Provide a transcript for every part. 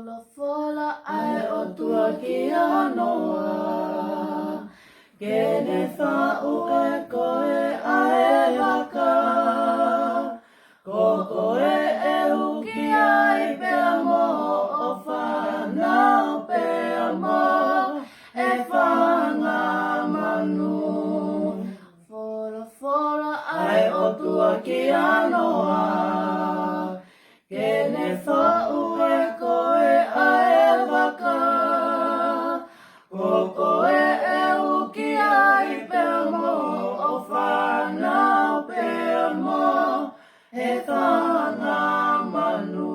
Fola ai o tua ki anoa, Kene whau e koe ai waka, Ko koe e uki ai pea mo o whanau pea mo e whanga manu. Fola ai o tua ki anoa, Kene whau e koe ai waka, Ko koe e uki ai pea mo o whanau pea mo he whanga manu.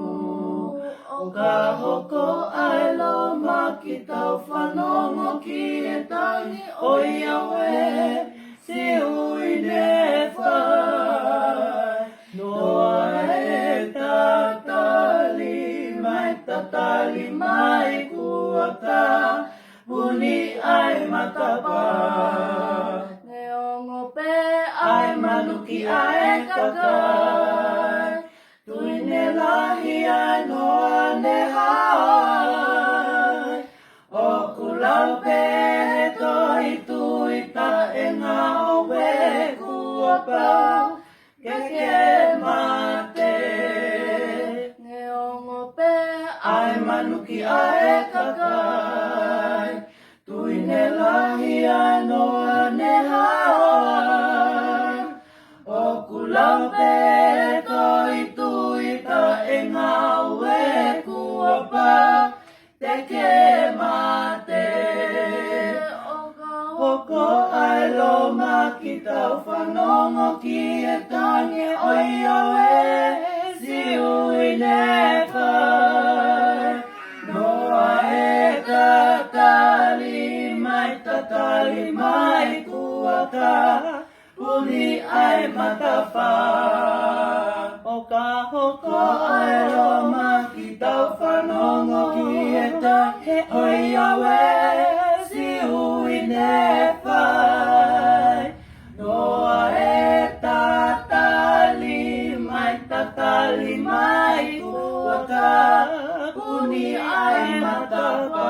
O ka hoko ai lo maki tau whanongo ki e tangi o Iawe, si ui ne whai. Noa e tatali mai kuata, puni ai matapa. Ne ongo pe ai manuki ai kakai, tuine lahi ai noa ne hai. O kulau pe he toi tuita e ngā owe kuapa, ke mate. Ne ongo pe ai manuki ai kakai, tuine lahi ai noa ne hai. O kulau pe toi tuita e ngā owe kuapa, ke mate. Hoko ai lo maki tau whanongo ki e tangi o Iawe, si ui ne whai. Noa e tatali mai kuata, puni ai matawha. O ka hoko ai lo maki tau whanongo ki e tangi o Iawe, si ui ne whai. Noa e tatali mai kuata, puni ai matawha.